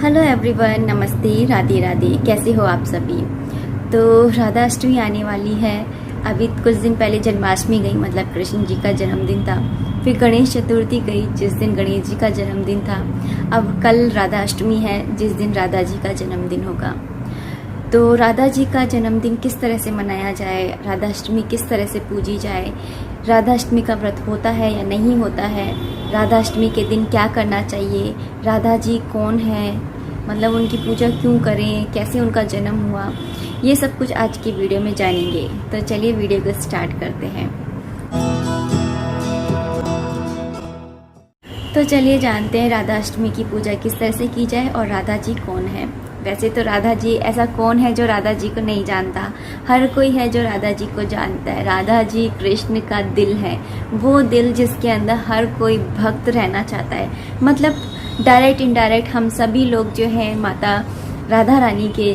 Hello everyone, नमस्ते, राधे राधे। कैसे हो आप सभी। तो राधा अष्टमी आने वाली है। अभी कुछ दिन पहले जन्माष्टमी गई, मतलब कृष्ण जी का जन्मदिन था। फिर गणेश चतुर्थी गई, जिस दिन गणेश जी का जन्मदिन था। अब कल राधा अष्टमी है, जिस दिन राधा जी का जन्मदिन होगा। तो राधा जी का जन्मदिन किस तरह से मनाया जाए, राधा अष्टमी किस तरह से पूजी जाए, राधा अष्टमी का व्रत होता है या नहीं होता है, राधा अष्टमी के दिन क्या करना चाहिए, राधा जी कौन है, मतलब उनकी पूजा क्यों करें, कैसे उनका जन्म हुआ, ये सब कुछ आज की वीडियो में जानेंगे। तो चलिए वीडियो को स्टार्ट करते हैं। तो चलिए जानते हैं राधा अष्टमी की पूजा किस तरह से की जाए और राधा जी कौन है। वैसे तो राधा जी, ऐसा कौन है जो राधा जी को नहीं जानता। हर कोई है जो राधा जी को जानता है। राधा जी कृष्ण का दिल है, वो दिल जिसके अंदर हर कोई भक्त रहना चाहता है। मतलब डायरेक्ट इनडायरेक्ट हम सभी लोग जो है माता राधा रानी के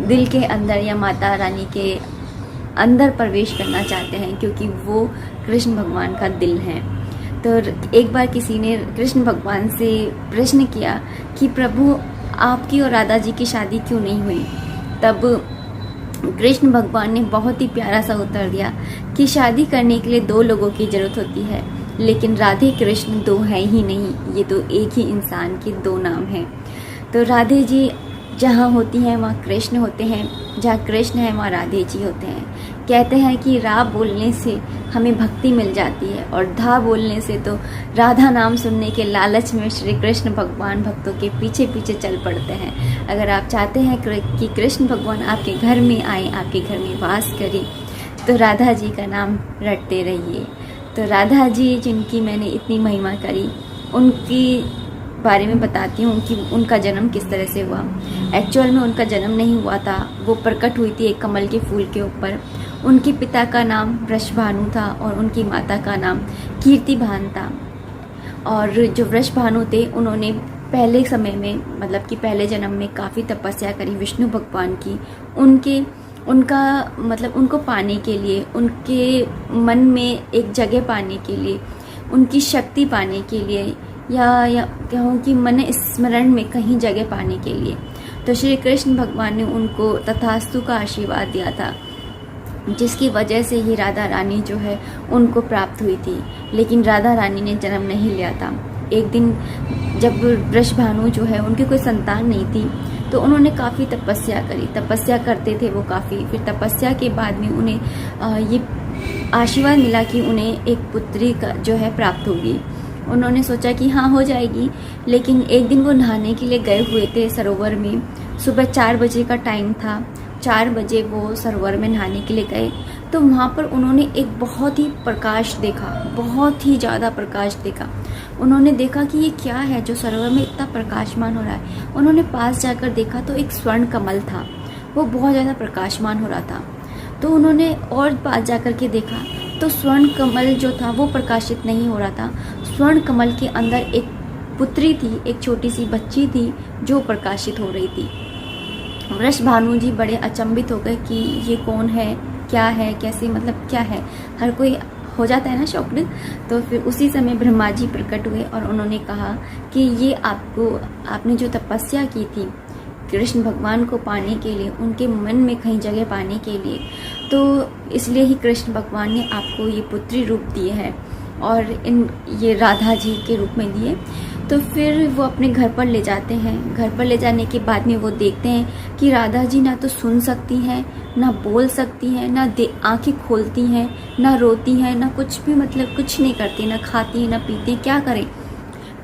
दिल के अंदर या माता रानी के अंदर प्रवेश करना चाहते हैं, क्योंकि वो कृष्ण भगवान का दिल है। तो एक बार किसी ने कृष्ण भगवान से प्रश्न किया कि प्रभु, आपकी और राधा जी की शादी क्यों नहीं हुई। तब कृष्ण भगवान ने बहुत ही प्यारा सा उत्तर दिया कि शादी करने के लिए दो लोगों की जरूरत होती है, लेकिन राधे कृष्ण दो है ही नहीं, ये तो एक ही इंसान के दो नाम हैं। तो राधे जी जहाँ होती हैं वहाँ कृष्ण होते हैं, जहाँ कृष्ण है वहाँ राधे जी होते हैं। कहते हैं कि रा बोलने से हमें भक्ति मिल जाती है और धा बोलने से तो राधा नाम सुनने के लालच में श्री कृष्ण भगवान भक्तों के पीछे पीछे चल पड़ते हैं। अगर आप चाहते हैं कि कृष्ण भगवान आपके घर में आए, आपके घर में वास करें, तो राधा जी का नाम रटते रहिए। तो राधा जी जिनकी मैंने इतनी महिमा करी, उनकी बारे में बताती हूँ कि उनका जन्म किस तरह से हुआ। एक्चुअल में उनका जन्म नहीं हुआ था, वो प्रकट हुई थी एक कमल के फूल के ऊपर। उनके पिता का नाम वृषभानु था और उनकी माता का नाम कीर्तिभान था। और जो वृषभानु थे, उन्होंने पहले समय में, मतलब कि पहले जन्म में काफ़ी तपस्या करी विष्णु भगवान की, उनको पाने के लिए, उनके मन में एक जगह पाने के लिए, उनकी शक्ति पाने के लिए, या कहूँ कि मन स्मरण में कहीं जगह पाने के लिए। तो श्री कृष्ण भगवान ने उनको तथास्तु का आशीर्वाद दिया था, जिसकी वजह से ही राधा रानी जो है उनको प्राप्त हुई थी। लेकिन राधा रानी ने जन्म नहीं लिया था। एक दिन जब वृषभानु जो है, उनकी कोई संतान नहीं थी, तो उन्होंने काफ़ी तपस्या करी। तपस्या करते थे वो काफ़ी। फिर तपस्या के बाद में उन्हें ये आशीर्वाद मिला कि उन्हें एक पुत्री का जो है प्राप्त होगी। उन्होंने सोचा कि हाँ, हो जाएगी। लेकिन एक दिन वो नहाने के लिए गए हुए थे सरोवर में। सुबह 4 बजे का टाइम था। 4 बजे वो सरोवर में नहाने के लिए गए, तो वहाँ पर उन्होंने एक बहुत ही प्रकाश देखा, बहुत ही ज़्यादा प्रकाश देखा। उन्होंने देखा कि ये क्या है जो सरोवर में इतना प्रकाशमान हो रहा है। उन्होंने पास जाकर देखा तो एक स्वर्ण कमल था, वो बहुत ज़्यादा प्रकाशमान हो रहा था। तो उन्होंने और पास जाकर के देखा तो स्वर्ण कमल जो था वो प्रकाशित नहीं हो रहा था। स्वर्ण कमल के अंदर एक पुत्री थी, एक छोटी सी बच्ची थी जो प्रकाशित हो रही थी। वृषभानु जी बड़े अचंभित हो गए कि ये कौन है, क्या है, कैसे, मतलब क्या है। हर कोई हो जाता है ना शॉक्ड। तो फिर उसी समय ब्रह्मा जी प्रकट हुए और उन्होंने कहा कि ये आपने जो तपस्या की थी कृष्ण भगवान को पाने के लिए, उनके मन में कहीं जगह पाने के लिए, तो इसलिए ही कृष्ण भगवान ने आपको ये पुत्री रूप दिए है और ये राधा जी के रूप में दिए। तो फिर वो अपने घर पर ले जाते हैं। घर पर ले जाने के बाद में वो देखते हैं कि राधा जी ना तो सुन सकती हैं, ना बोल सकती हैं, ना आंखें खोलती हैं, ना रोती हैं, ना कुछ भी, मतलब कुछ नहीं करती, ना खाती हैं, ना पीती हैं। क्या करें।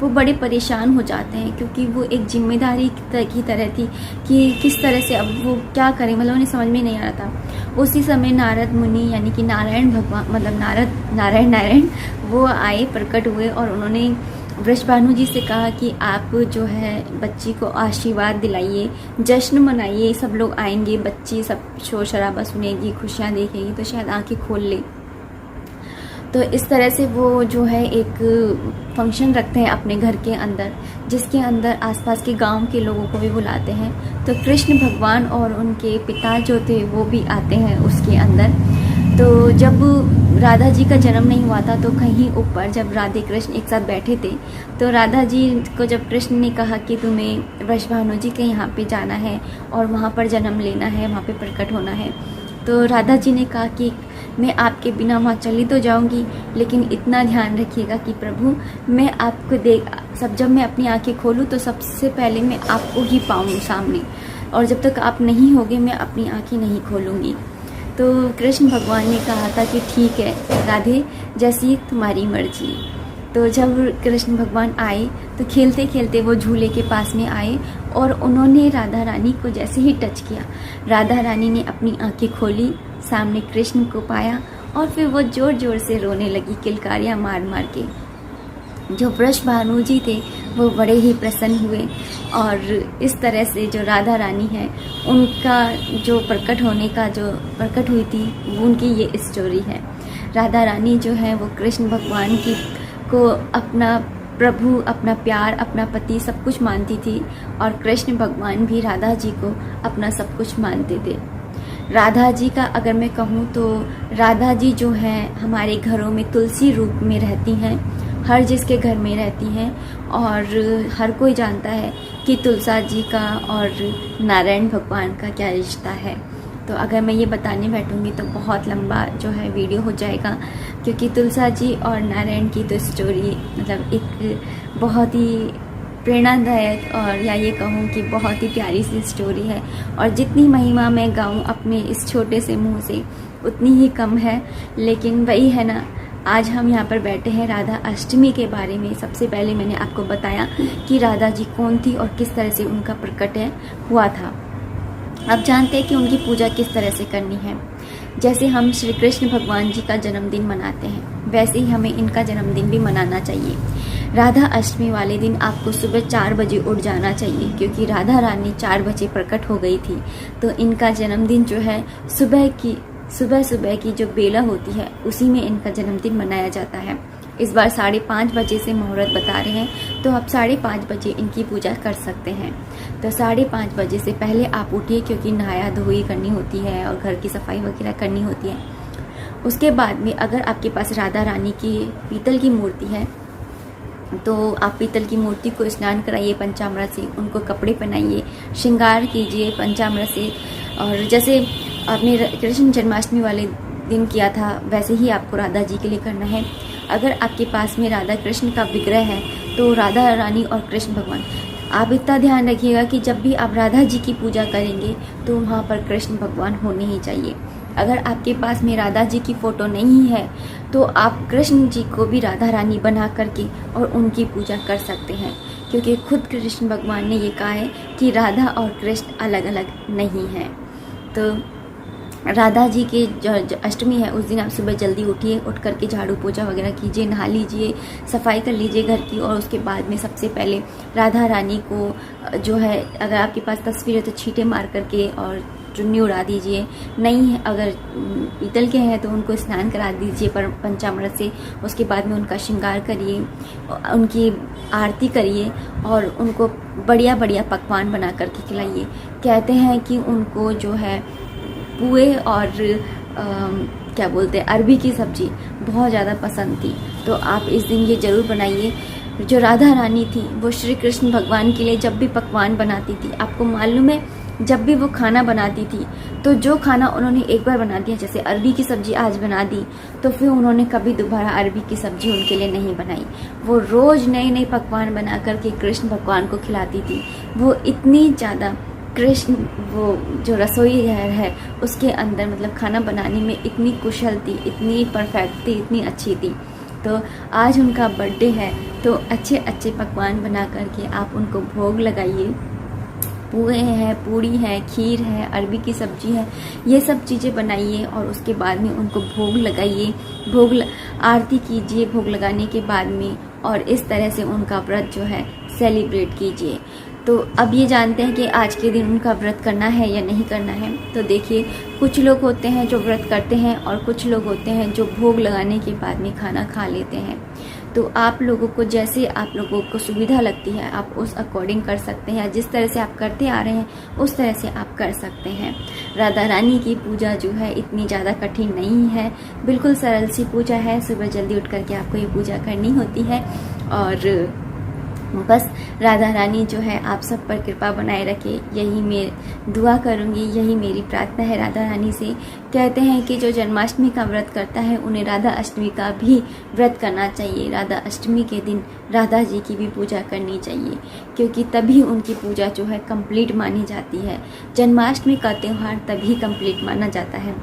वो बड़े परेशान हो जाते हैं, क्योंकि वो एक जिम्मेदारी की तरह थी कि किस तरह से अब वो क्या करें, मतलब उन्हें समझ में नहीं आ रहा था। उसी समय नारद मुनि, यानी कि नारायण भगवान, मतलब नारायण वो आए, प्रकट हुए और उन्होंने वृषभानु जी से कहा कि आप जो है बच्ची को आशीर्वाद दिलाइए, जश्न मनाइए, सब लोग आएंगे, बच्ची सब शोर शराबा सुनेगी, खुशियाँ देखेगी तो शायद आंखें खोल ले। तो इस तरह से वो जो है एक फंक्शन रखते हैं अपने घर के अंदर, जिसके अंदर आसपास के गांव के लोगों को भी बुलाते हैं। तो कृष्ण भगवान और उनके पिता जो थे वो भी आते हैं उसके अंदर। तो जब राधा जी का जन्म नहीं हुआ था तो कहीं ऊपर जब राधे कृष्ण एक साथ बैठे थे, तो राधा जी को जब कृष्ण ने कहा कि तुम्हें वृषभानु जी के यहाँ पे जाना है और वहाँ पर जन्म लेना है, वहाँ पे प्रकट होना है, तो राधा जी ने कहा कि मैं आपके बिना वहाँ चली तो जाऊँगी, लेकिन इतना ध्यान रखिएगा कि प्रभु मैं आपको जब मैं अपनी आंखें खोलूँ तो सबसे पहले मैं आपको ही पाऊँ सामने, और जब तक आप नहीं होगे मैं अपनी आंखें नहीं खोलूँगी। तो कृष्ण भगवान ने कहा था कि ठीक है राधे, जैसी तुम्हारी मर्जी। तो जब कृष्ण भगवान आए तो खेलते खेलते वो झूले के पास में आए और उन्होंने राधा रानी को जैसे ही टच किया, राधा रानी ने अपनी आंखें खोली, सामने कृष्ण को पाया और फिर वो जोर जोर से रोने लगी, किलकारियाँ मार मार के। जो वृषभानु जी थे वो बड़े ही प्रसन्न हुए, और इस तरह से जो राधा रानी है उनका जो प्रकट होने का जो प्रकट हुई थी वो उनकी ये स्टोरी है। राधा रानी जो है वो कृष्ण भगवान की को अपना प्रभु, अपना प्यार, अपना पति सब कुछ मानती थी, और कृष्ण भगवान भी राधा जी को अपना सब कुछ मानते थे। राधा जी का अगर मैं कहूँ तो राधा जी जो हैं हमारे घरों में तुलसी रूप में रहती हैं, हर जिसके घर में रहती हैं, और हर कोई जानता है कि तुलसा जी का और नारायण भगवान का क्या रिश्ता है। तो अगर मैं ये बताने बैठूँगी तो बहुत लंबा जो है वीडियो हो जाएगा, क्योंकि तुलसा जी और नारायण की तो स्टोरी मतलब एक बहुत ही प्रेरणादायक, और या ये कहूँ कि बहुत ही प्यारी सी स्टोरी है, और जितनी महिमा मैं गाऊँ अपने इस छोटे से मुंह से उतनी ही कम है। लेकिन वही है ना, आज हम यहाँ पर बैठे हैं राधा अष्टमी के बारे में। सबसे पहले मैंने आपको बताया कि राधा जी कौन थी और किस तरह से उनका प्रकट हुआ था। अब जानते हैं कि उनकी पूजा किस तरह से करनी है। जैसे हम श्री कृष्ण भगवान जी का जन्मदिन मनाते हैं, वैसे ही हमें इनका जन्मदिन भी मनाना चाहिए। राधा अष्टमी वाले दिन आपको सुबह 4 बजे उठ जाना चाहिए, क्योंकि राधा रानी 4 बजे प्रकट हो गई थी। तो इनका जन्मदिन जो है सुबह की जो बेला होती है उसी में इनका जन्मदिन मनाया जाता है। इस बार 5:30 बजे से मुहूर्त बता रहे हैं, तो आप 5:30 बजे इनकी पूजा कर सकते हैं। तो 5:30 बजे से पहले आप उठिए, क्योंकि नहाया धोई करनी होती है और घर की सफाई वगैरह करनी होती है। उसके बाद में अगर आपके पास राधा रानी की पीतल की मूर्ति है तो आप पीतल की मूर्ति को स्नान कराइए पंचामृत से, उनको कपड़े पहनाइए, श्रृंगार कीजिए पंचामृत से। और जैसे आपने कृष्ण जन्माष्टमी वाले दिन किया था वैसे ही आपको राधा जी के लिए करना है। अगर आपके पास में राधा कृष्ण का विग्रह है तो राधा रानी और कृष्ण भगवान, आप इतना ध्यान रखिएगा कि जब भी आप राधा जी की पूजा करेंगे तो वहाँ पर कृष्ण भगवान होने ही चाहिए। अगर आपके पास में राधा जी की फ़ोटो नहीं है तो आप कृष्ण जी को भी राधा रानी बना करके और उनकी पूजा कर सकते हैं, क्योंकि खुद कृष्ण भगवान ने ये कहा है कि राधा और कृष्ण अलग अलग नहीं हैं। तो राधा जी की जो अष्टमी है उस दिन आप सुबह जल्दी उठिए, उठ करके झाड़ू पोछा वगैरह कीजिए, नहा लीजिए, सफाई कर लीजिए घर की, और उसके बाद में सबसे पहले राधा रानी को जो है, अगर आपके पास तस्वीर है तो छींटे मार करके और चुन्नी उड़ा दीजिए, नहीं है अगर पीतल के हैं तो उनको स्नान करा दीजिए पर पंचामृत से। उसके बाद में उनका श्रृंगार करिए, उनकी आरती करिए और उनको बढ़िया बढ़िया पकवान बना करके खिलाइए। कहते हैं कि उनको जो है पुए और क्या बोलते हैं अरबी की सब्जी बहुत ज़्यादा पसंद थी, तो आप इस दिन ये ज़रूर बनाइए। जो राधा रानी थी वो श्री कृष्ण भगवान के लिए जब भी पकवान बनाती थी, आपको मालूम है जब भी वो खाना बनाती थी तो जो खाना उन्होंने एक बार बना दिया, जैसे अरबी की सब्जी आज बना दी तो फिर उन्होंने कभी दोबारा अरबी की सब्जी उनके लिए नहीं बनाई। वो रोज़ नए नए पकवान बना करके कृष्ण भगवान को खिलाती थी। वो इतनी ज़्यादा कृष्ण, वो जो रसोई घर है उसके अंदर मतलब खाना बनाने में इतनी कुशल थी, इतनी परफेक्ट थी, इतनी अच्छी थी। तो आज उनका बर्थडे है तो अच्छे अच्छे पकवान बना करके आप उनको भोग लगाइए। पुए हैं, पूड़ी है, खीर है, अरबी की सब्जी है, ये सब चीज़ें बनाइए और उसके बाद में उनको भोग लगाइए, आरती कीजिए भोग लगाने के बाद में, और इस तरह से उनका व्रत जो है सेलिब्रेट कीजिए। तो अब ये जानते हैं कि आज के दिन उनका व्रत करना है या नहीं करना है। तो देखिए, कुछ लोग होते हैं जो व्रत करते हैं और कुछ लोग होते हैं जो भोग लगाने के बाद में खाना खा लेते हैं। तो आप लोगों को जैसे आप लोगों को सुविधा लगती है आप उस अकॉर्डिंग कर सकते हैं। जिस तरह से आप करते आ रहे हैं उस तरह से आप कर सकते हैं। राधा रानी की पूजा जो है इतनी ज़्यादा कठिन नहीं है, बिल्कुल सरल सी पूजा है। सुबह जल्दी उठ करके आपको ये पूजा करनी होती है और बस राधा रानी जो है आप सब पर कृपा बनाए रखे, यही मैं दुआ करूँगी, यही मेरी प्रार्थना है राधा रानी से। कहते हैं कि जो जन्माष्टमी का व्रत करता है उन्हें राधा अष्टमी का भी व्रत करना चाहिए। राधा अष्टमी के दिन राधा जी की भी पूजा करनी चाहिए, क्योंकि तभी उनकी पूजा जो है कंप्लीट मानी जाती है। जन्माष्टमी का त्यौहार तभी कंप्लीट माना जाता है।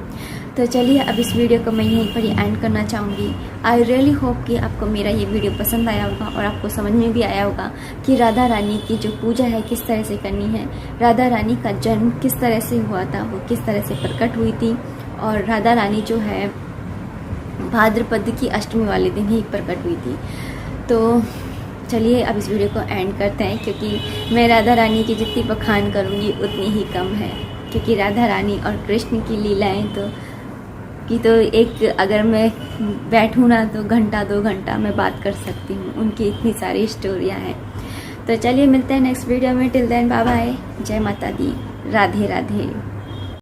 तो चलिए अब इस वीडियो को मैं यहीं पर ही एंड करना चाहूँगी। आई रियली होप कि आपको मेरा ये वीडियो पसंद आया होगा और आपको समझ में भी आया होगा कि राधा रानी की जो पूजा है किस तरह से करनी है, राधा रानी का जन्म किस तरह से हुआ था, वो किस तरह से प्रकट हुई थी और राधा रानी जो है भाद्रपद की अष्टमी वाले दिन ही प्रकट हुई थी। तो चलिए अब इस वीडियो को एंड करते हैं, क्योंकि मैं राधा रानी की जितनी बखान करूँगी उतनी ही कम है, क्योंकि राधा रानी और कृष्ण की लीलाएँ तो एक अगर मैं बैठूँ ना तो घंटा 2 घंटा मैं बात कर सकती हूँ, उनकी इतनी सारी स्टोरियाँ हैं। तो चलिए मिलते हैं नेक्स्ट वीडियो में। टिल देन बाय बाय, जय माता दी, राधे राधे।